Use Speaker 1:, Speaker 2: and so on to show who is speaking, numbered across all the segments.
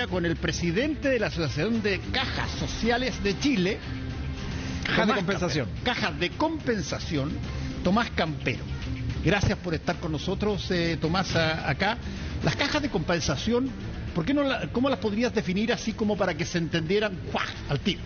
Speaker 1: línea con el presidente de la Asociación de Cajas Sociales de Chile.
Speaker 2: Cajas de compensación.
Speaker 1: Cajas de compensación, Tomás Campero. Gracias por estar con nosotros, Tomás, acá. Las cajas de compensación, ¿cómo las podrías definir así como para que se entendieran al tiro?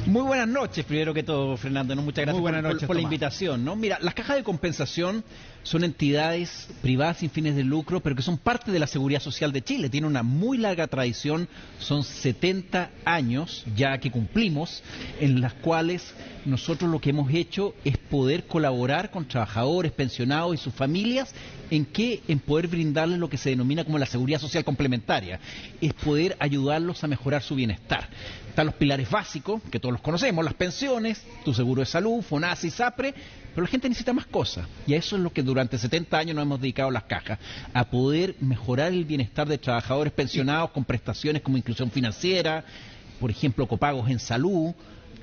Speaker 2: Muy buenas noches, primero que todo, Fernando, ¿no? Muchas gracias por la invitación, ¿no? Mira, las cajas de compensación son entidades privadas sin fines de lucro, pero que son parte de la Seguridad Social de Chile. Tiene una muy larga tradición, son 70 años ya que cumplimos, en las cuales nosotros lo que hemos hecho es poder colaborar con trabajadores, pensionados y sus familias en poder brindarles lo que se denomina como la seguridad social complementaria, es poder ayudarlos a mejorar su bienestar. Están los pilares básicos, que todos los conocemos, las pensiones, tu seguro de salud, FONASA y SAPRE, pero la gente necesita más cosas, y a eso es lo que durante 70 años nos hemos dedicado las cajas, a poder mejorar el bienestar de trabajadores pensionados con prestaciones como inclusión financiera, por ejemplo, copagos en salud,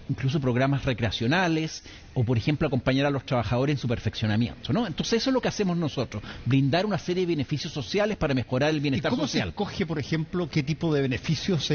Speaker 2: incluso programas recreacionales, o por ejemplo acompañar a los trabajadores en su perfeccionamiento, ¿no? Entonces eso es lo que hacemos nosotros, brindar una serie de beneficios sociales para mejorar el bienestar social.
Speaker 1: ¿Y cómo se escoge, por ejemplo, qué tipo de beneficios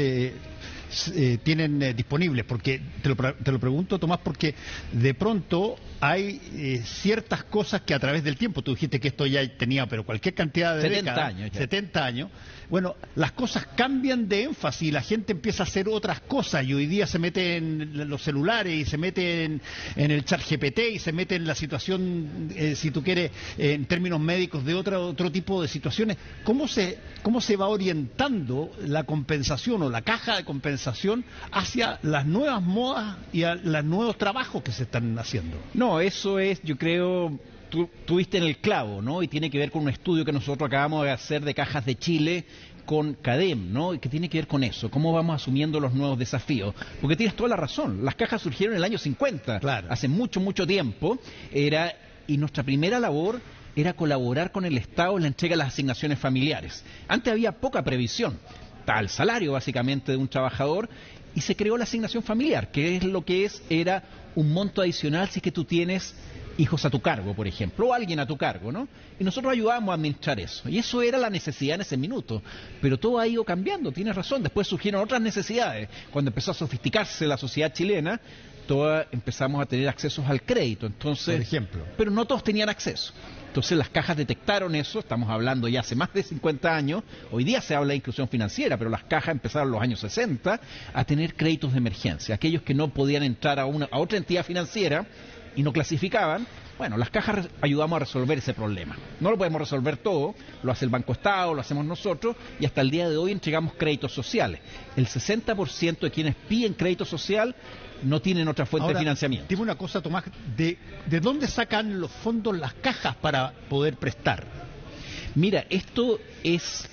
Speaker 1: tienen disponibles? Porque te lo pregunto, Tomás, porque de pronto hay ciertas cosas que a través del tiempo, tú dijiste que esto ya tenía, pero cualquier cantidad de
Speaker 2: 70
Speaker 1: décadas,
Speaker 2: años ya.
Speaker 1: 70 años, bueno, las cosas cambian de énfasis y la gente empieza a hacer otras cosas y hoy día se mete en los celulares y se mete en el chat GPT y se mete en la situación, si tú quieres, en términos médicos de otro tipo de situaciones. ¿Cómo se va orientando la compensación o la caja de compensación hacia las nuevas modas y a los nuevos trabajos que se están haciendo?
Speaker 2: No, eso es, yo creo, tú viste en el clavo, ¿no? Y tiene que ver con un estudio que nosotros acabamos de hacer de Cajas de Chile con CADEM, ¿no? Y que tiene que ver con eso, cómo vamos asumiendo los nuevos desafíos. Porque tienes toda la razón, las cajas surgieron en el año 50,
Speaker 1: claro,
Speaker 2: hace mucho, mucho tiempo, y nuestra primera labor era colaborar con el Estado en la entrega de las asignaciones familiares. Antes había poca previsión, estaba el salario básicamente de un trabajador, y se creó la asignación familiar, que es lo que era un monto adicional si es que tú tienes hijos a tu cargo, por ejemplo, o alguien a tu cargo, ¿no? Y nosotros ayudábamos a administrar eso, y eso era la necesidad en ese minuto, pero todo ha ido cambiando, tienes razón, después surgieron otras necesidades, cuando empezó a sofisticarse la sociedad chilena, todos empezamos a tener accesos al crédito, entonces,
Speaker 1: por ejemplo,
Speaker 2: pero no todos tenían acceso. Entonces las cajas detectaron eso, estamos hablando ya hace más de 50 años, hoy día se habla de inclusión financiera, pero las cajas empezaron en los años 60 a tener créditos de emergencia. Aquellos que no podían entrar a otra entidad financiera y no clasificaban, bueno, las cajas ayudamos a resolver ese problema. No lo podemos resolver todo, lo hace el Banco Estado, lo hacemos nosotros, y hasta el día de hoy entregamos créditos sociales. El 60% de quienes piden crédito social no tienen otra fuente de financiamiento.
Speaker 1: Dime una cosa, Tomás, ¿de dónde sacan los fondos las cajas para poder prestar?
Speaker 2: Mira, esto es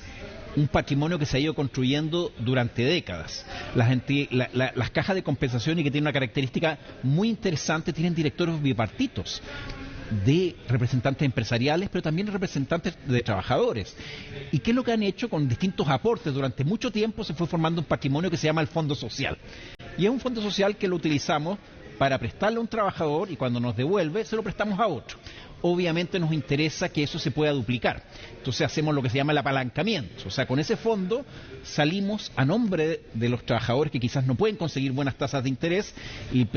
Speaker 2: un patrimonio que se ha ido construyendo durante décadas. Las cajas de compensación, y que tienen una característica muy interesante, tienen directorios bipartitos de representantes empresariales, pero también representantes de trabajadores. ¿Y qué es lo que han hecho? Con distintos aportes durante mucho tiempo se fue formando un patrimonio que se llama el Fondo Social. Y es un fondo social que lo utilizamos para prestarle a un trabajador y cuando nos devuelve se lo prestamos a otro. Obviamente nos interesa que eso se pueda duplicar. Entonces hacemos lo que se llama el apalancamiento. O sea, con ese fondo salimos a nombre de los trabajadores que quizás no pueden conseguir buenas tasas de interés y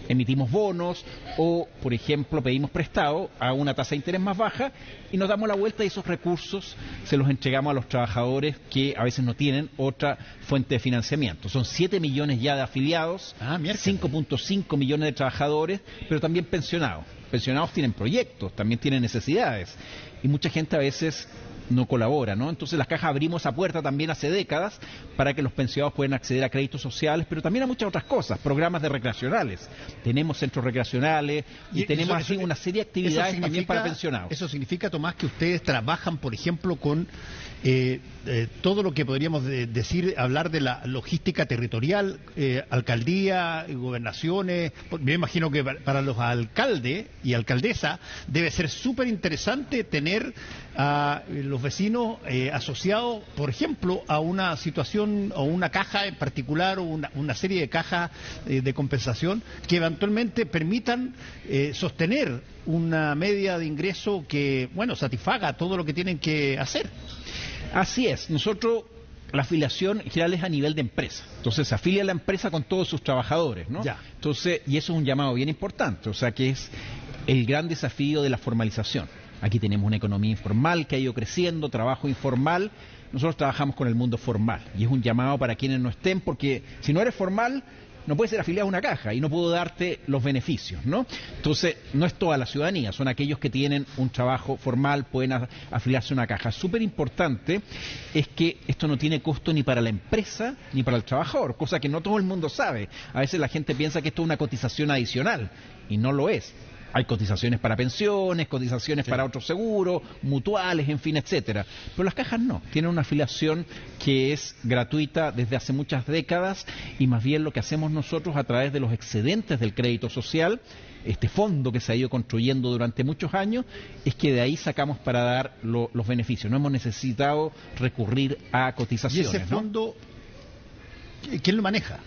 Speaker 2: emitimos bonos o, por ejemplo, pedimos prestado a una tasa de interés más baja y nos damos la vuelta y esos recursos se los entregamos a los trabajadores que a veces no tienen otra fuente de financiamiento. Son 7 millones ya de afiliados, 5.5 millones de trabajadores, pero también pensionados. Pensionados tienen proyectos, también tienen necesidades y mucha gente a veces no colabora, ¿no? Entonces las cajas abrimos esa puerta también hace décadas para que los pensionados puedan acceder a créditos sociales, pero también a muchas otras cosas, programas de recreacionales. Tenemos centros recreacionales y tenemos así una serie de actividades también para pensionados.
Speaker 1: Eso significa, Tomás, que ustedes trabajan, por ejemplo, con todo lo que podríamos hablar de la logística territorial, alcaldía, gobernaciones. Me imagino que para los alcaldes y alcaldesas debe ser súper interesante tener a los vecinos asociados, por ejemplo, a una situación o una caja en particular o una serie de cajas de compensación que eventualmente permitan sostener una media de ingreso que, bueno, satisfaga todo lo que tienen que hacer.
Speaker 2: Así es, nosotros la afiliación en general es a nivel de empresa. Entonces se afilia la empresa con todos sus trabajadores, ¿no?
Speaker 1: Ya.
Speaker 2: Entonces, y eso es un llamado bien importante, o sea que es el gran desafío de la formalización. Aquí tenemos una economía informal que ha ido creciendo, trabajo informal. Nosotros trabajamos con el mundo formal y es un llamado para quienes no estén, porque si no eres formal no puedes ser afiliado a una caja y no puedo darte los beneficios, ¿no? Entonces, no es toda la ciudadanía, son aquellos que tienen un trabajo formal, pueden afiliarse a una caja. Súper importante es que esto no tiene costo ni para la empresa ni para el trabajador, cosa que no todo el mundo sabe. A veces la gente piensa que esto es una cotización adicional y no lo es. Hay cotizaciones para pensiones, cotizaciones para otros seguros, mutuales, en fin, etcétera. Pero las cajas no, tienen una afiliación que es gratuita desde hace muchas décadas y más bien lo que hacemos nosotros a través de los excedentes del crédito social, este fondo que se ha ido construyendo durante muchos años, es que de ahí sacamos para dar los beneficios. No hemos necesitado recurrir a cotizaciones.
Speaker 1: ¿Y ese fondo, quién lo maneja?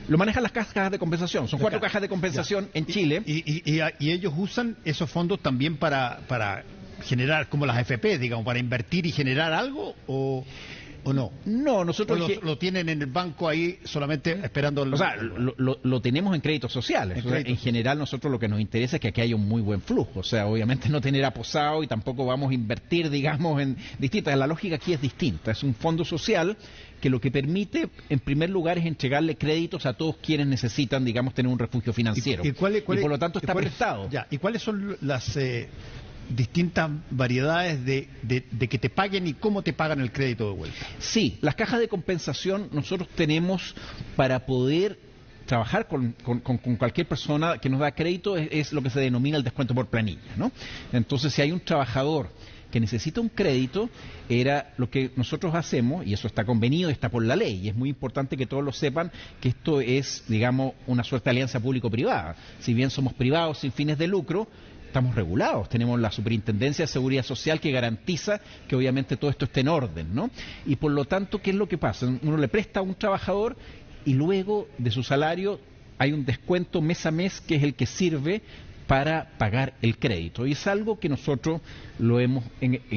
Speaker 2: Lo manejan las cajas de compensación. Son 4 cajas de compensación en Chile.
Speaker 1: Y ellos usan esos fondos también para generar, como las AFP, digamos, para invertir y generar algo, ¿o no?
Speaker 2: No, nosotros...
Speaker 1: lo tienen en el banco ahí solamente esperando...
Speaker 2: O sea, lo tenemos en créditos sociales. En general, nosotros lo que nos interesa es que aquí haya un muy buen flujo. O sea, obviamente no tener aposado y tampoco vamos a invertir, digamos, en distintas. La lógica aquí es distinta. Es un fondo social que lo que permite, en primer lugar, es entregarle créditos a todos quienes necesitan, digamos, tener un refugio financiero.
Speaker 1: ¿Y por
Speaker 2: lo tanto está prestado.
Speaker 1: ¿Y cuáles son las distintas variedades de que te paguen y cómo te pagan el crédito de vuelta?
Speaker 2: Sí, las cajas de compensación nosotros tenemos para poder trabajar con cualquier persona que nos da crédito, es lo que se denomina el descuento por planilla, ¿no? Entonces, si hay un trabajador que necesita un crédito, era lo que nosotros hacemos, y eso está convenido, está por la ley, y es muy importante que todos lo sepan, que esto es, digamos, una suerte de alianza público-privada. Si bien somos privados sin fines de lucro, estamos regulados, tenemos la Superintendencia de Seguridad Social que garantiza que obviamente todo esto esté en orden, ¿no? Y por lo tanto, ¿qué es lo que pasa? Uno le presta a un trabajador y luego de su salario hay un descuento mes a mes que es el que sirve para pagar el crédito. Y es algo que nosotros lo hemos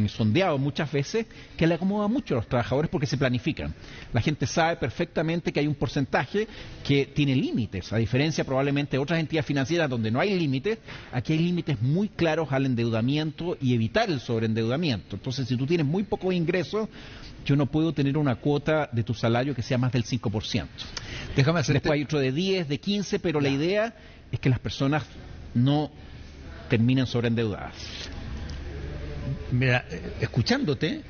Speaker 2: sondeado muchas veces, que le acomoda mucho a los trabajadores porque se planifican. La gente sabe perfectamente que hay un porcentaje que tiene límites, a diferencia probablemente de otras entidades financieras donde no hay límites. Aquí hay límites muy claros al endeudamiento y evitar el sobreendeudamiento. Entonces, si tú tienes muy pocos ingresos, yo no puedo tener una cuota de tu salario que sea más del 5%.
Speaker 1: Déjame hacerte...
Speaker 2: Después hay otro de 10, de 15, pero la idea es que las personas no terminan sobreendeudadas.
Speaker 1: Mira, escuchándote,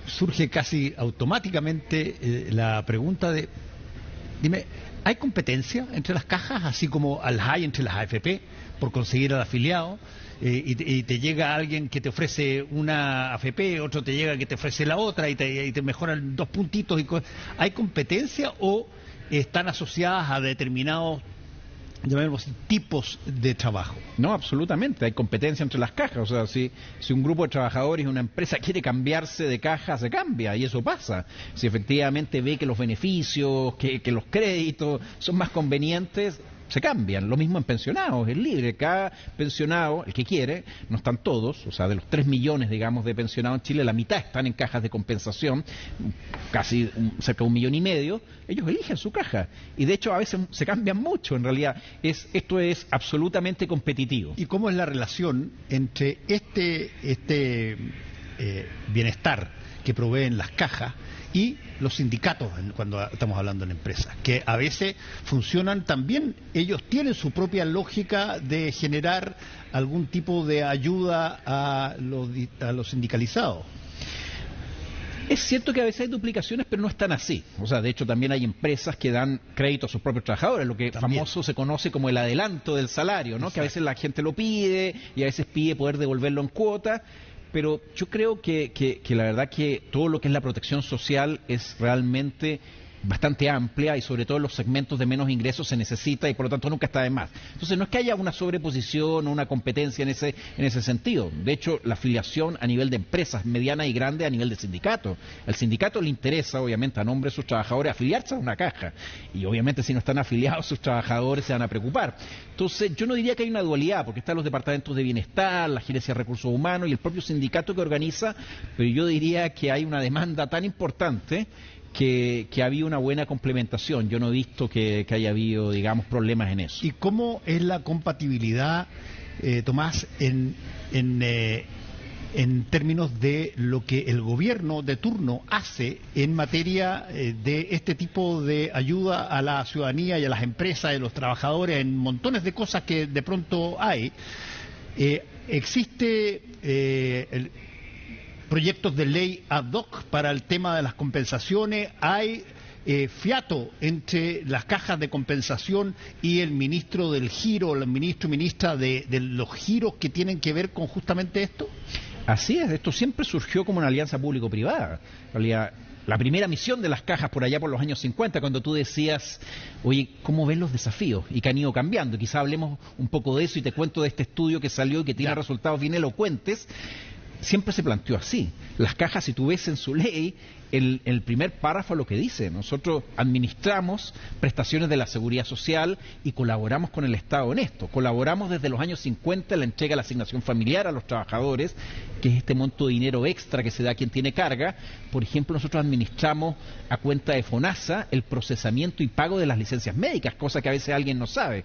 Speaker 1: surge casi automáticamente la pregunta de, dime, ¿hay competencia entre las cajas, así como hay entre las AFP, por conseguir al afiliado? Y te llega alguien que te ofrece una AFP, otro te llega que te ofrece la otra y te mejoran 2 puntitos. ¿Hay competencia o están asociadas a determinados, llamémoslo así, tipos de trabajo?
Speaker 2: No, absolutamente, hay competencia entre las cajas. O sea, si un grupo de trabajadores y una empresa quiere cambiarse de caja, se cambia, y eso pasa. Si efectivamente ve que los beneficios, que los créditos son más convenientes, se cambian. Lo mismo en pensionados, es libre. Cada pensionado, el que quiere, no están todos, o sea, de los 3 millones, digamos, de pensionados en Chile, la mitad están en cajas de compensación, casi cerca de 1,5 millones. Ellos eligen su caja. Y de hecho, a veces se cambian mucho, en realidad. Esto es absolutamente competitivo.
Speaker 1: ¿Y cómo es la relación entre este bienestar que proveen las cajas y los sindicatos cuando estamos hablando en empresas, que a veces funcionan también? Ellos tienen su propia lógica de generar algún tipo de ayuda a los sindicalizados.
Speaker 2: Es cierto que a veces hay duplicaciones, pero no están así. O sea, de hecho también hay empresas que dan crédito a sus propios trabajadores, lo que famoso se conoce como el adelanto del salario, ¿no? Exacto. Que a veces la gente lo pide y a veces pide poder devolverlo en cuota. Pero yo creo que la verdad que todo lo que es la protección social es realmente bastante amplia y sobre todo en los segmentos de menos ingresos se necesita y por lo tanto nunca está de más. Entonces no es que haya una sobreposición o una competencia en ese sentido. De hecho, la afiliación a nivel de empresas medianas y grandes a nivel de sindicato. Al sindicato le interesa, obviamente, a nombre de sus trabajadores afiliarse a una caja. Y obviamente si no están afiliados sus trabajadores se van a preocupar. Entonces yo no diría que hay una dualidad, porque están los departamentos de bienestar, la gerencia de recursos humanos y el propio sindicato que organiza, pero yo diría que hay una demanda tan importante que ha habido una buena complementación. Yo no he visto que haya habido, digamos, problemas en eso.
Speaker 1: ¿Y cómo es la compatibilidad, Tomás, en términos de lo que el gobierno de turno hace en materia de este tipo de ayuda a la ciudadanía y a las empresas y a los trabajadores en montones de cosas que de pronto hay? Existe proyectos de ley ad hoc para el tema de las compensaciones, hay fiato entre las cajas de compensación y el ministro del giro, el ministro y ministra de los giros que tienen que ver con justamente esto.
Speaker 2: Así es, esto siempre surgió como una alianza público-privada. En realidad, la primera misión de las cajas por allá por los años 50, cuando tú decías, oye, ¿cómo ven los desafíos? Y que han ido cambiando. Quizá hablemos un poco de eso y te cuento de este estudio que salió y que tiene resultados bien elocuentes. Siempre se planteó así. Las cajas, si tú ves en su ley, el primer párrafo lo que dice: nosotros administramos prestaciones de la seguridad social y colaboramos con el Estado en esto. Colaboramos desde los años 50 en la entrega de la asignación familiar a los trabajadores, que es este monto de dinero extra que se da a quien tiene carga. Por ejemplo, nosotros administramos a cuenta de FONASA el procesamiento y pago de las licencias médicas, cosa que a veces alguien no sabe.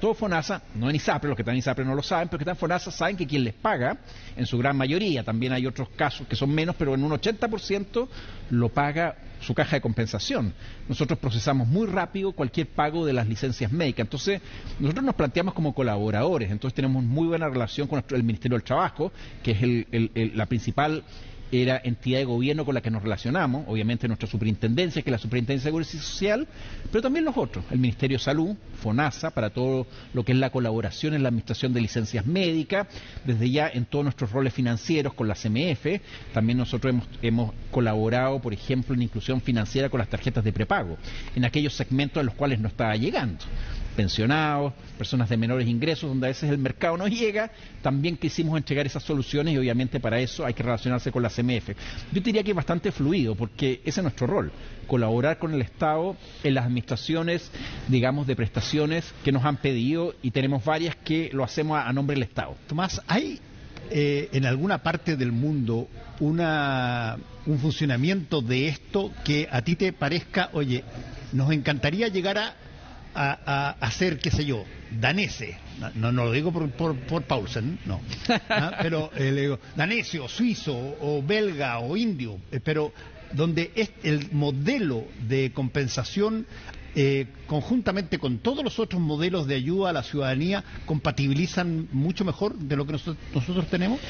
Speaker 2: Todo FONASA, no en ISAPRE, los que están en ISAPRE no lo saben, pero que están en FONASA saben que quien les paga, en su gran mayoría, también hay otros casos que son menos, pero en un 80% lo paga su caja de compensación. Nosotros procesamos muy rápido cualquier pago de las licencias médicas. Entonces, nosotros nos planteamos como colaboradores. Entonces, tenemos muy buena relación con el Ministerio del Trabajo, que es la principal entidad de gobierno con la que nos relacionamos. Obviamente nuestra superintendencia, que es la Superintendencia de Seguridad Social, pero también los otros, el Ministerio de Salud, FONASA, para todo lo que es la colaboración en la administración de licencias médicas, desde ya en todos nuestros roles financieros con la CMF. También nosotros hemos colaborado, por ejemplo, en inclusión financiera con las tarjetas de prepago, en aquellos segmentos a los cuales no estaba llegando. Pensionados, personas de menores ingresos, donde a veces el mercado no llega. También quisimos entregar esas soluciones y obviamente para eso hay que relacionarse con la CMF. Yo diría que es bastante fluido, porque ese es nuestro rol, colaborar con el Estado en las administraciones, digamos, de prestaciones que nos han pedido, y tenemos varias que lo hacemos a nombre del Estado.
Speaker 1: Tomás, ¿hay en alguna parte del mundo un funcionamiento de esto que a ti te parezca, oye, nos encantaría llegar a hacer, qué sé yo, danese? No lo digo por Paulsen, no. Pero le digo danese o suizo o belga o indio, pero donde es el modelo de compensación conjuntamente con todos los otros modelos de ayuda a la ciudadanía compatibilizan mucho mejor de lo que nosotros tenemos.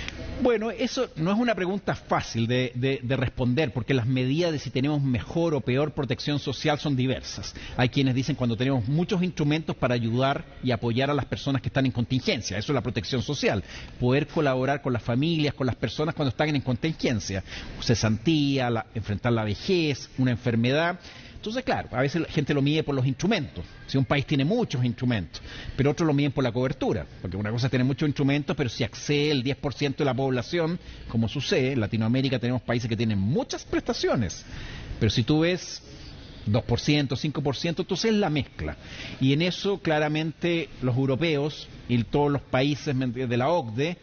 Speaker 2: Bueno, eso no es una pregunta fácil de responder, porque las medidas de si tenemos mejor o peor protección social son diversas. Hay quienes dicen cuando tenemos muchos instrumentos para ayudar y apoyar a las personas que están en contingencia, eso es la protección social, poder colaborar con las familias, con las personas cuando están en contingencia, cesantía, enfrentar la vejez, una enfermedad. Entonces, claro, a veces la gente lo mide por los instrumentos. Si un país tiene muchos instrumentos, pero otros lo miden por la cobertura, porque una cosa es tener muchos instrumentos, pero si accede el 10% de la población, como sucede, en Latinoamérica tenemos países que tienen muchas prestaciones, pero si tú ves 2%, 5%, entonces es la mezcla. Y en eso, claramente, los europeos y todos los países de la OCDE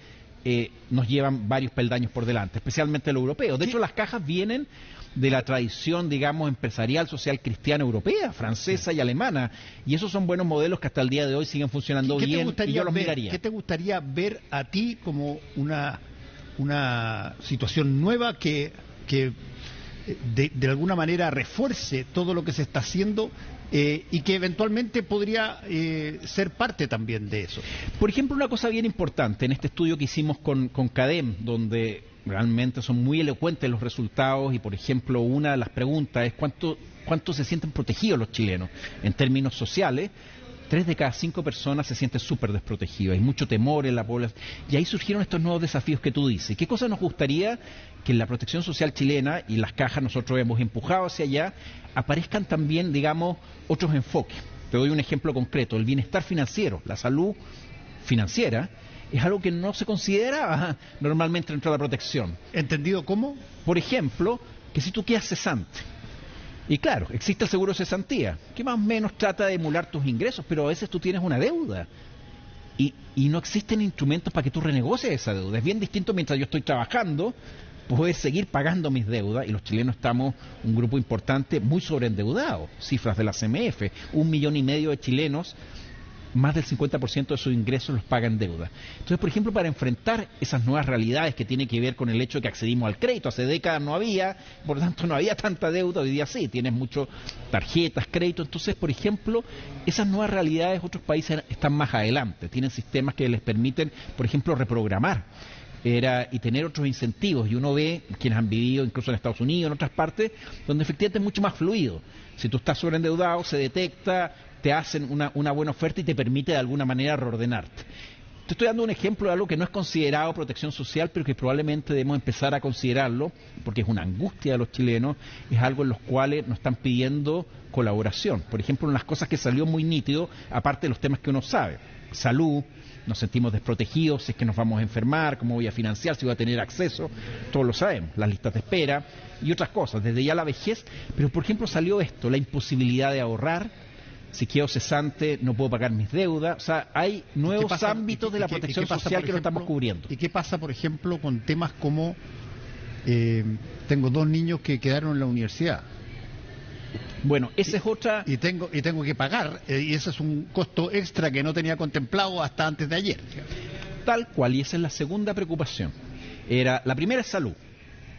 Speaker 2: nos llevan varios peldaños por delante, especialmente los europeos. De hecho, las cajas vienen de la tradición, digamos, empresarial, social, cristiana, europea, francesa y alemana, y esos son buenos modelos que hasta el día de hoy siguen funcionando bien, y yo los miraría.
Speaker 1: ¿Qué te gustaría ver a ti como una situación nueva que de alguna manera refuerce todo lo que se está haciendo y que eventualmente podría ser parte también de eso?
Speaker 2: Por ejemplo, una cosa bien importante en este estudio que hicimos con CADEM, donde realmente son muy elocuentes los resultados, y por ejemplo una de las preguntas es cuánto se sienten protegidos los chilenos en términos sociales. 3 de cada 5 personas se sienten súper desprotegidas, hay mucho temor en la población, y ahí surgieron estos nuevos desafíos que tú dices. ¿Qué cosa nos gustaría que en la protección social chilena y las cajas nosotros hemos empujado hacia allá, aparezcan también, digamos, otros enfoques? Te doy un ejemplo concreto: el bienestar financiero, la salud financiera, es algo que no se considera normalmente dentro de la protección.
Speaker 1: ¿Entendido cómo?
Speaker 2: Por ejemplo, que si tú quedas cesante, y claro, existe el seguro de cesantía, que más o menos trata de emular tus ingresos, pero a veces tú tienes una deuda y no existen instrumentos para que tú renegocies esa deuda. Es bien distinto mientras yo estoy trabajando, poder seguir pagando mis deudas, y los chilenos estamos, un grupo importante, muy sobreendeudado. Cifras de la CMF, 1,5 millones de chilenos, más del 50% de sus ingresos los pagan en deuda. Entonces, por ejemplo, para enfrentar esas nuevas realidades que tienen que ver con el hecho de que accedimos al crédito, hace décadas no había, por lo tanto no había tanta deuda, hoy día sí, tienes mucho tarjetas, crédito. Entonces, por ejemplo, esas nuevas realidades, otros países están más adelante, tienen sistemas que les permiten, por ejemplo, reprogramar y tener otros incentivos, y uno ve quienes han vivido incluso en Estados Unidos, en otras partes, donde efectivamente es mucho más fluido. Si tú estás sobreendeudado, se detecta, te hacen una buena oferta y te permite de alguna manera reordenarte. Te estoy dando un ejemplo de algo que no es considerado protección social, pero que probablemente debemos empezar a considerarlo, porque es una angustia de los chilenos, es algo en los cuales nos están pidiendo colaboración. Por ejemplo, una de las cosas que salió muy nítido, aparte de los temas que uno sabe: salud, nos sentimos desprotegidos, si es que nos vamos a enfermar, cómo voy a financiar, si voy a tener acceso, todos lo sabemos, las listas de espera y otras cosas, desde ya la vejez. Pero por ejemplo salió esto, la imposibilidad de ahorrar, si quedo cesante no puedo pagar mis deudas. O sea, hay nuevos ámbitos de la protección social que no estamos cubriendo.
Speaker 1: ¿Y qué pasa, por ejemplo, con temas como tengo 2 niños que quedaron en la universidad?
Speaker 2: Bueno, esa es otra...
Speaker 1: Y tengo que pagar, y ese es un costo extra que no tenía contemplado hasta antes de ayer.
Speaker 2: Tal cual, y esa es la segunda preocupación. La primera es salud,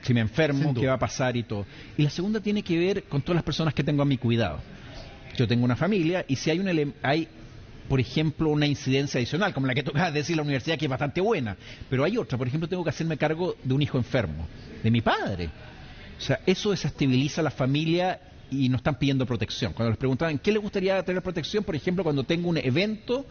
Speaker 2: si me enfermo, qué va a pasar y todo. Y la segunda tiene que ver con todas las personas que tengo a mi cuidado. Yo tengo una familia, y si hay por ejemplo, una incidencia adicional, como la que tocaba decir la universidad, que es bastante buena, pero hay otra. Por ejemplo, tengo que hacerme cargo de un hijo enfermo, de mi padre. O sea, eso desestabiliza a la familia y nos están pidiendo protección. Cuando les preguntaban qué les gustaría tener protección, por ejemplo, cuando tengo un evento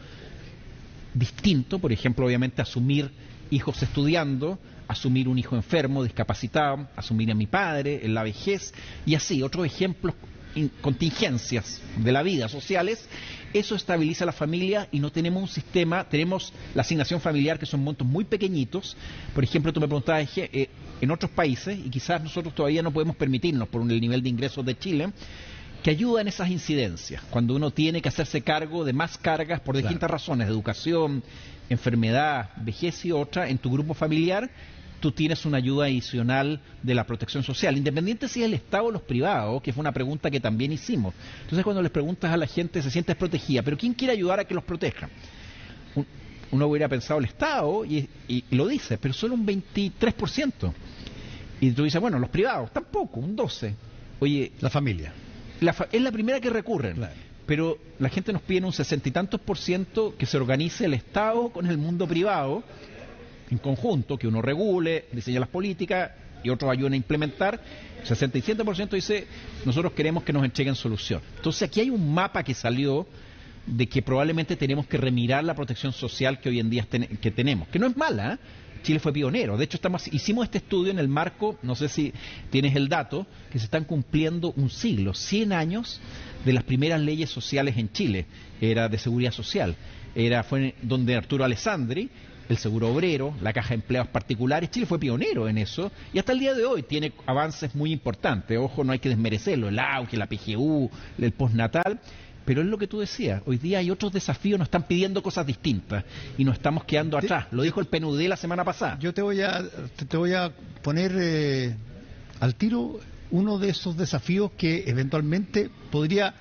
Speaker 2: distinto, por ejemplo, obviamente asumir hijos estudiando, asumir un hijo enfermo, discapacitado, asumir a mi padre en la vejez, y así, otros ejemplos, contingencias de la vida sociales. Eso estabiliza a la familia y no tenemos un sistema. Tenemos la asignación familiar, que son montos muy pequeñitos. Por ejemplo, tú me preguntabas, en otros países, y quizás nosotros todavía no podemos permitirnos por el nivel de ingresos de Chile, que ayuda en esas incidencias, cuando uno tiene que hacerse cargo de más cargas por distintas razones: educación, enfermedad, vejez y otra. En tu grupo familiar tú tienes una ayuda adicional de la protección social, independiente si es el Estado o los privados, que fue una pregunta que también hicimos. Entonces, cuando les preguntas a la gente, se siente desprotegida, pero ¿quién quiere ayudar a que los protejan? Uno hubiera pensado el Estado, y lo dice, pero solo un 23%. Y tú dices, bueno, los privados, tampoco, un 12%. Oye,
Speaker 1: la familia
Speaker 2: es la primera que recurren. Claro. Pero la gente nos pide un 60 y tantos % que se organice el Estado con el mundo privado en conjunto, que uno regule, diseñe las políticas y otros ayuden a implementar. 67% dice, nosotros queremos que nos entreguen solución. Entonces aquí hay un mapa que salió de que probablemente tenemos que remirar la protección social que hoy en día que tenemos, que no es mala, ¿eh? Chile fue pionero. De hecho, hicimos este estudio en el marco, no sé si tienes el dato, que se están cumpliendo un siglo, 100 años de las primeras leyes sociales en Chile. Era de seguridad social. Fue donde Arturo Alessandri, el seguro obrero, la caja de empleados particulares. Chile fue pionero en eso y hasta el día de hoy tiene avances muy importantes. Ojo, no hay que desmerecerlo, el auge, la PGU, el postnatal, pero es lo que tú decías. Hoy día hay otros desafíos, nos están pidiendo cosas distintas y nos estamos quedando atrás. Lo dijo el PNUD la semana pasada.
Speaker 1: Yo te voy a poner al tiro uno de esos desafíos que eventualmente podría,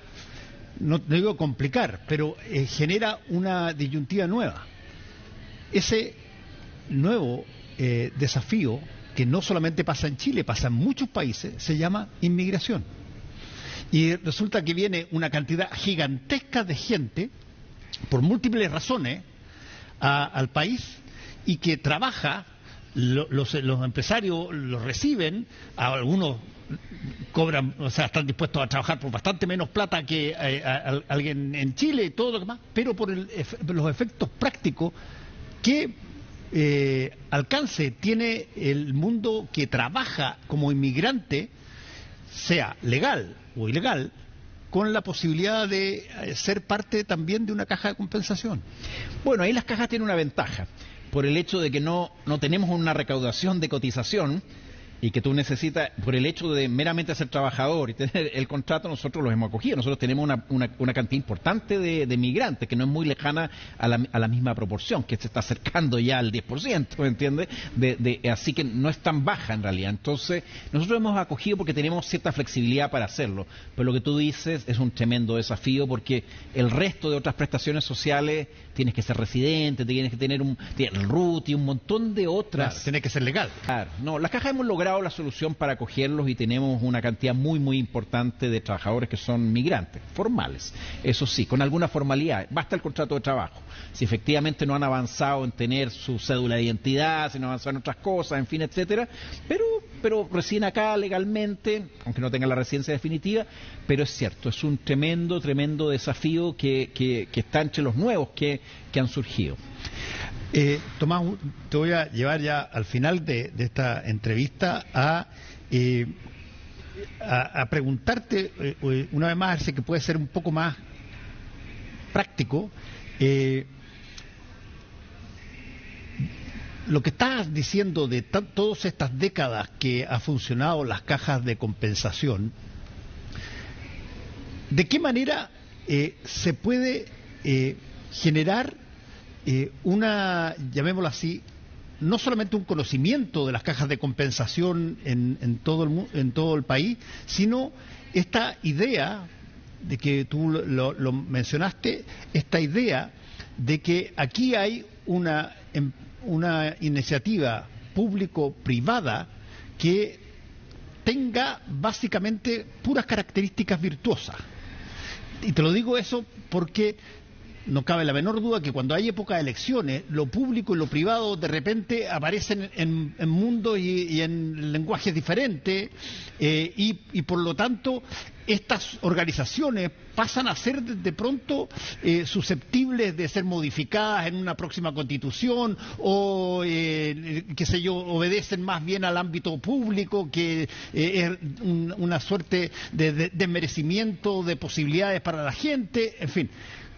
Speaker 1: no digo complicar, pero genera una disyuntiva nueva. Ese nuevo desafío, que no solamente pasa en Chile, pasa en muchos países, se llama inmigración. Y resulta que viene una cantidad gigantesca de gente, por múltiples razones, al país, y que trabaja los empresarios los reciben, algunos cobran, o sea, están dispuestos a trabajar por bastante menos plata que alguien en Chile y todo lo demás, pero por los efectos prácticos que alcance tiene el mundo que trabaja como inmigrante, sea legal o ilegal, con la posibilidad de ser parte también de una caja de compensación.
Speaker 2: Bueno, ahí las cajas tienen una ventaja, por el hecho de que no tenemos una recaudación de cotización, y que tú necesitas, por el hecho de meramente ser trabajador y tener el contrato, nosotros los hemos acogido. Nosotros tenemos una cantidad importante de migrantes que no es muy lejana a la misma proporción, que se está acercando ya al 10%, ¿me entiendes? Así que no es tan baja en realidad. Entonces, nosotros hemos acogido porque tenemos cierta flexibilidad para hacerlo. Pero lo que tú dices es un tremendo desafío, porque el resto de otras prestaciones sociales, tienes que ser residente, tienes que tener el RUT y un montón de otras.
Speaker 1: Claro, tiene que ser legal.
Speaker 2: Claro, no, las cajas hemos logrado la solución para acogerlos y tenemos una cantidad muy muy importante de trabajadores que son migrantes, formales, eso sí, con alguna formalidad, basta el contrato de trabajo. Si efectivamente no han avanzado en tener su cédula de identidad, si no han avanzado en otras cosas, en fin, etcétera, pero recién acá legalmente, aunque no tengan la residencia definitiva, pero es cierto, es un tremendo desafío que está entre los nuevos que han surgido.
Speaker 1: Tomás, te voy a llevar ya al final de esta entrevista a preguntarte una vez más, sé que puede ser un poco más práctico, lo que estás diciendo de todas estas décadas que ha funcionado las cajas de compensación, ¿de qué manera se puede generar llamémoslo así, no solamente un conocimiento de las cajas de compensación en todo el país, sino esta idea de que tú lo mencionaste, esta idea de que aquí hay una iniciativa público-privada que tenga básicamente puras características virtuosas. Y te lo digo eso porque no cabe la menor duda que cuando hay época de elecciones, lo público y lo privado de repente aparecen en mundos y en lenguajes diferentes, y por lo tanto estas organizaciones pasan a ser de pronto susceptibles de ser modificadas en una próxima constitución o, qué sé yo, obedecen más bien al ámbito público, que es una suerte de desmerecimiento de posibilidades para la gente, en fin.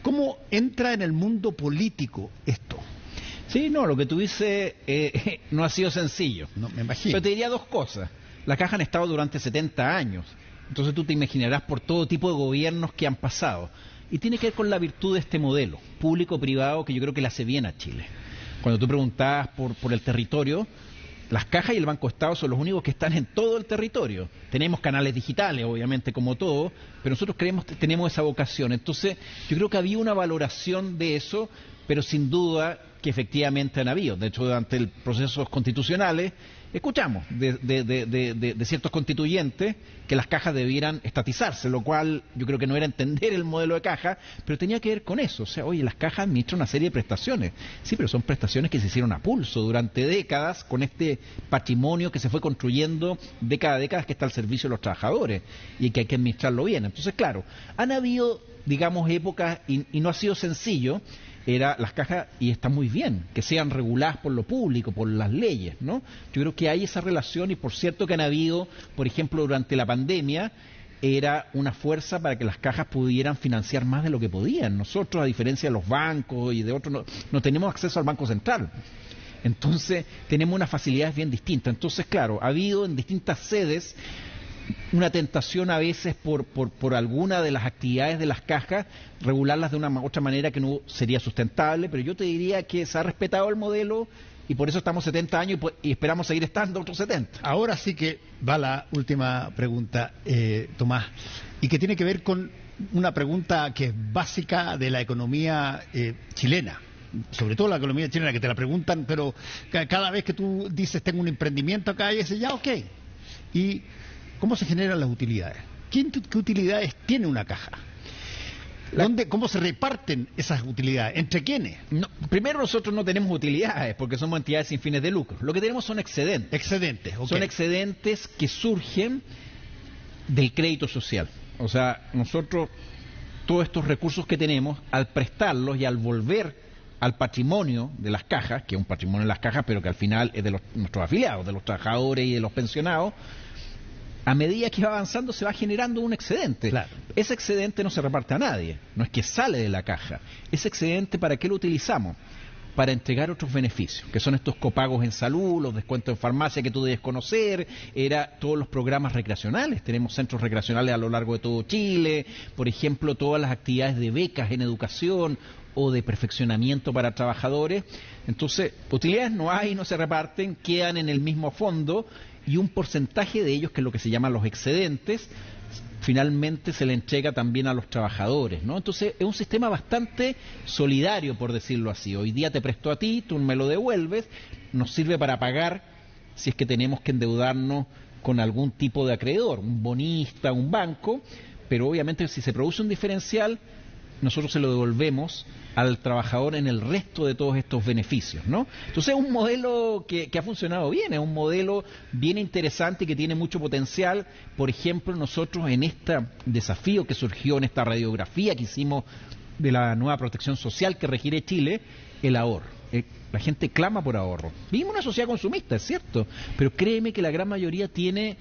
Speaker 1: ¿Cómo entra en el mundo político esto?
Speaker 2: Sí, no, lo que tú dices no ha sido sencillo.
Speaker 1: No, me imagino.
Speaker 2: Pero te diría dos cosas. Las cajas han estado durante 70 años. Entonces tú te imaginarás por todo tipo de gobiernos que han pasado. Y tiene que ver con la virtud de este modelo, público-privado, que yo creo que le hace bien a Chile. Cuando tú preguntabas por el territorio, las cajas y el Banco Estado son los únicos que están en todo el territorio. Tenemos canales digitales, obviamente, como todo, pero nosotros tenemos esa vocación. Entonces, yo creo que había una valoración de eso, pero sin duda que efectivamente han habido. De hecho, durante el procesos constitucionales, escuchamos de ciertos constituyentes que las cajas debieran estatizarse, lo cual yo creo que no era entender el modelo de caja, pero tenía que ver con eso. O sea, oye, las cajas administran una serie de prestaciones. Sí, pero son prestaciones que se hicieron a pulso durante décadas con este patrimonio que se fue construyendo décadas que está al servicio de los trabajadores y que hay que administrarlo bien. Entonces, claro, han habido, digamos, épocas y no ha sido sencillo. Las cajas, y está muy bien, que sean reguladas por lo público, por las leyes, ¿no? Yo creo que hay esa relación y por cierto que han habido, por ejemplo, durante la pandemia, era una fuerza para que las cajas pudieran financiar más de lo que podían. Nosotros, a diferencia de los bancos y de otros, no tenemos acceso al Banco Central. Entonces, tenemos unas facilidades bien distintas. Entonces, claro, ha habido en distintas sedes una tentación a veces por alguna de las actividades de las cajas, regularlas de una otra manera que no sería sustentable, pero yo te diría que se ha respetado el modelo y por eso estamos 70 años y esperamos seguir estando otros 70.
Speaker 1: Ahora sí que va la última pregunta, Tomás, y que tiene que ver con una pregunta que es básica de la economía chilena. Sobre todo la economía chilena, que te la preguntan, pero cada vez que tú dices tengo un emprendimiento acá, y dices ya, ok. Y ¿cómo se generan las utilidades? ¿Qué utilidades tiene una caja? ¿Cómo se reparten esas utilidades? ¿Entre quiénes?
Speaker 2: No, primero, nosotros no tenemos utilidades porque somos entidades sin fines de lucro. Lo que tenemos son excedentes.
Speaker 1: Excedentes, okay.
Speaker 2: Son excedentes que surgen del crédito social. O sea, nosotros, todos estos recursos que tenemos, al prestarlos y al volver al patrimonio de las cajas, que es un patrimonio de las cajas, pero que al final es de nuestros afiliados, de los trabajadores y de los pensionados, a medida que va avanzando se va generando un excedente.
Speaker 1: Claro.
Speaker 2: Ese excedente no se reparte a nadie, no es que sale de la caja. Ese excedente, ¿para qué lo utilizamos? Para entregar otros beneficios, que son estos copagos en salud, los descuentos en farmacia que tú debes conocer, todos los programas recreacionales. Tenemos centros recreacionales a lo largo de todo Chile, por ejemplo, todas las actividades de becas en educación o de perfeccionamiento para trabajadores. Entonces, utilidades no hay, no se reparten, quedan en el mismo fondo, y un porcentaje de ellos, que es lo que se llaman los excedentes, finalmente se le entrega también a los trabajadores, ¿no? Entonces es un sistema bastante solidario, por decirlo así. Hoy día te presto a ti, tú me lo devuelves, nos sirve para pagar si es que tenemos que endeudarnos con algún tipo de acreedor, un bonista, un banco, pero obviamente si se produce un diferencial, nosotros se lo devolvemos al trabajador en el resto de todos estos beneficios, ¿no? Entonces es un modelo que ha funcionado bien, es un modelo bien interesante y que tiene mucho potencial. Por ejemplo, nosotros en este desafío que surgió en esta radiografía que hicimos de la nueva protección social que requiere Chile, el ahorro. La gente clama por ahorro. Vivimos una sociedad consumista, es cierto, pero créeme que la gran mayoría tiene...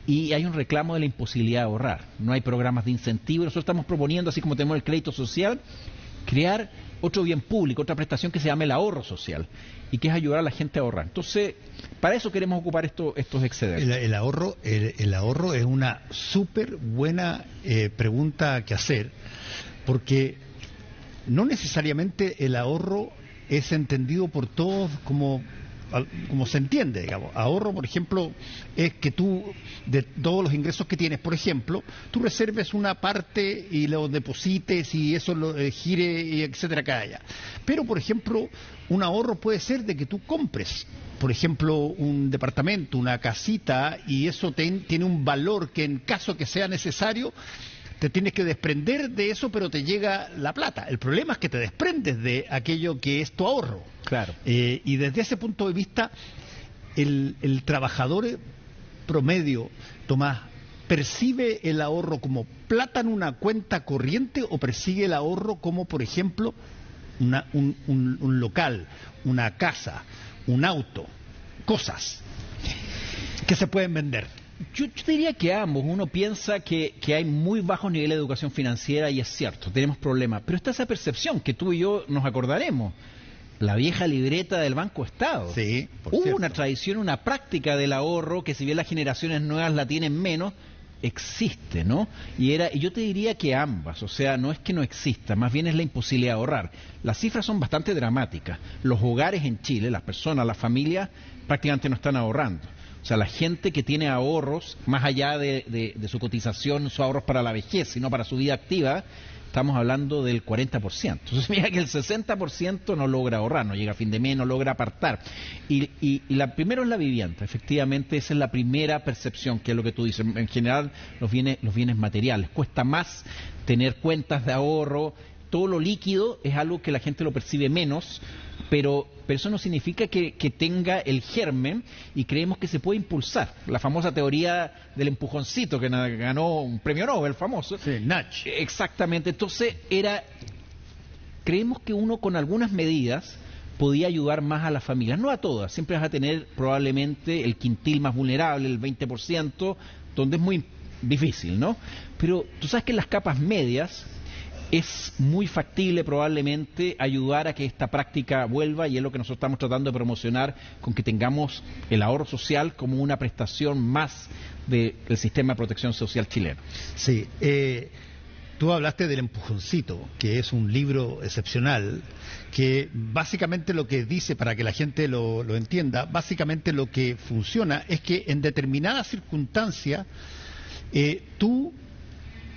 Speaker 2: Y hay un reclamo de la imposibilidad de ahorrar. No hay programas de incentivo. Nosotros estamos proponiendo, así como tenemos el crédito social, crear otro bien público, otra prestación que se llame el ahorro social, y que es ayudar a la gente a ahorrar. Entonces, para eso queremos ocupar estos excedentes.
Speaker 1: El ahorro es una súper buena pregunta que hacer, porque no necesariamente el ahorro es entendido por todos como se entiende, digamos. Ahorro, por ejemplo, es que tú, de todos los ingresos que tienes, por ejemplo, tú reserves una parte y lo deposites y eso lo gire, y etcétera, cada allá. Pero, por ejemplo, un ahorro puede ser de que tú compres, por ejemplo, un departamento, una casita, y eso tiene un valor que, en caso que sea necesario, te tienes que desprender de eso, pero te llega la plata. El problema es que te desprendes de aquello que es tu ahorro.
Speaker 2: Claro.
Speaker 1: Y desde ese punto de vista, el trabajador promedio, Tomás, ¿percibe el ahorro como plata en una cuenta corriente o percibe el ahorro como, por ejemplo, un local, una casa, un auto, cosas que se pueden vender?
Speaker 2: Yo diría que ambos. Uno piensa que hay muy bajos niveles de educación financiera y es cierto, tenemos problemas. Pero está esa percepción que tú y yo nos acordaremos. La vieja libreta del Banco Estado.
Speaker 1: Sí,
Speaker 2: hubo una tradición, una práctica del ahorro que, si bien las generaciones nuevas la tienen menos, existe, ¿no? Y yo te diría que ambas, o sea, no es que no exista, más bien es la imposibilidad de ahorrar. Las cifras son bastante dramáticas. Los hogares en Chile, las personas, las familias, prácticamente no están ahorrando. O sea, la gente que tiene ahorros, más allá de su cotización, sus ahorros para la vejez, sino para su vida activa, estamos hablando del 40%. Entonces, mira que el 60% no logra ahorrar, no llega a fin de mes, no logra apartar. Y primero es la vivienda, efectivamente, esa es la primera percepción, que es lo que tú dices. En general, los bienes materiales. Cuesta más tener cuentas de ahorro. Todo lo líquido es algo que la gente lo percibe menos, pero eso no significa que tenga el germen, y creemos que se puede impulsar. La famosa teoría del empujoncito que ganó un premio Nobel famoso.
Speaker 1: Sí, Nudge.
Speaker 2: Exactamente. Entonces creemos que uno con algunas medidas podía ayudar más a las familias, no a todas. Siempre vas a tener probablemente el quintil más vulnerable, el 20%, donde es muy difícil, ¿no? Pero tú sabes que en las capas medias es muy factible probablemente ayudar a que esta práctica vuelva, y es lo que nosotros estamos tratando de promocionar, con que tengamos el ahorro social como una prestación más del sistema de protección social chileno.
Speaker 1: Sí, tú hablaste del empujoncito, que es un libro excepcional, que básicamente lo que dice, para que la gente lo entienda, básicamente lo que funciona es que en determinadas circunstancias tú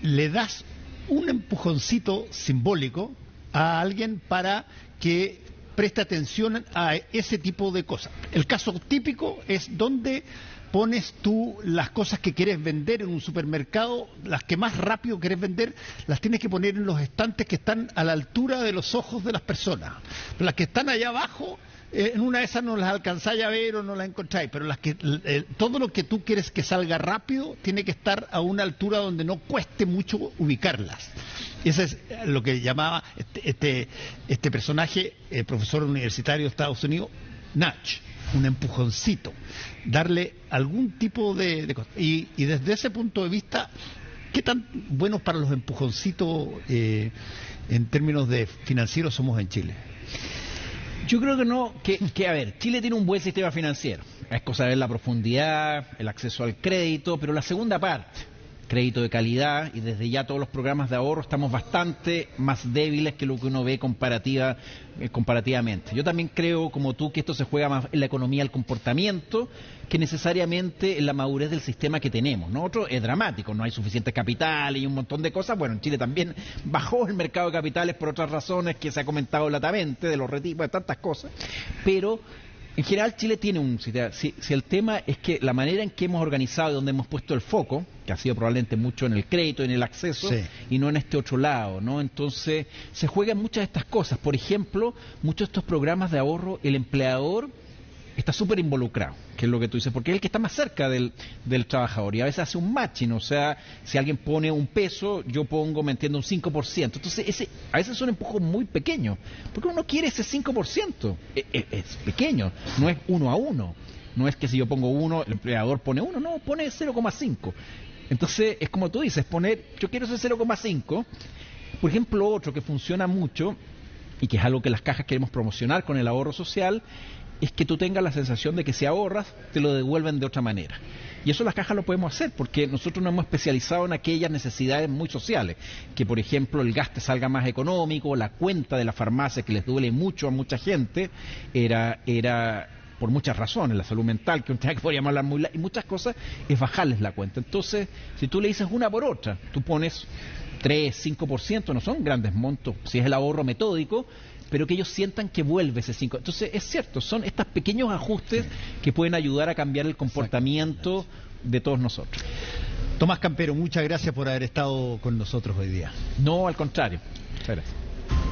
Speaker 1: le das un empujoncito simbólico a alguien para que preste atención a ese tipo de cosas. El caso típico es donde pones tú las cosas que quieres vender en un supermercado, las que más rápido quieres vender, las tienes que poner en los estantes que están a la altura de los ojos de las personas. Pero las que están allá abajo, en una de esas no las alcanzáis a ver o no las encontráis, pero las que todo lo que tú quieres que salga rápido tiene que estar a una altura donde no cueste mucho ubicarlas. Ese es lo que llamaba este personaje, profesor universitario de Estados Unidos, nudge, un empujoncito, darle algún tipo de cosa. Y desde ese punto de vista, ¿qué tan buenos para los empujoncitos en términos de financieros somos en Chile?
Speaker 2: Yo creo que no, a ver, Chile tiene un buen sistema financiero. Es cosa de ver la profundidad, el acceso al crédito, pero la segunda parte, crédito de calidad, y desde ya todos los programas de ahorro estamos bastante más débiles que lo que uno ve comparativamente. Yo también creo, como tú, que esto se juega más en la economía del comportamiento que necesariamente en la madurez del sistema que tenemos. Nosotros es dramático, no hay suficientes capitales y un montón de cosas. Bueno, en Chile también bajó el mercado de capitales por otras razones que se ha comentado latamente, de los retipos, de tantas cosas, pero en general Chile tiene un sistema. Si el tema es que la manera en que hemos organizado y donde hemos puesto el foco, que ha sido probablemente mucho en el crédito, en el acceso, sí, y no en este otro lado, ¿no? Entonces se juegan muchas de estas cosas. Por ejemplo, muchos de estos programas de ahorro, el empleador está súper involucrado, que es lo que tú dices, porque es el que está más cerca del trabajador, y a veces hace un matching, o sea, si alguien pone un peso, yo pongo, me entiendo, un 5%. Entonces, a veces son empujos muy pequeños, porque uno quiere ese 5%, es pequeño, no es 1 a 1, no es que si yo pongo 1, el empleador pone 1, no, pone 0,5. Entonces, es como tú dices, yo quiero ese 0,5. Por ejemplo, otro que funciona mucho, y que es algo que las cajas queremos promocionar con el ahorro social, es que tú tengas la sensación de que si ahorras, te lo devuelven de otra manera. Y eso las cajas lo podemos hacer, porque nosotros nos hemos especializado en aquellas necesidades muy sociales, que por ejemplo el gas te salga más económico, la cuenta de la farmacia que les duele mucho a mucha gente, era por muchas razones, la salud mental, que un tema que podríamos hablar y muchas cosas, es bajarles la cuenta. Entonces, si tú le dices una por otra, tú pones 3, 5%, no son grandes montos, si es el ahorro metódico, pero que ellos sientan que vuelve ese 5%. Entonces, es cierto, son estos pequeños ajustes que pueden ayudar a cambiar el comportamiento de todos nosotros.
Speaker 1: Tomás Campero, muchas gracias por haber estado con nosotros hoy día.
Speaker 2: No, al contrario. Muchas gracias.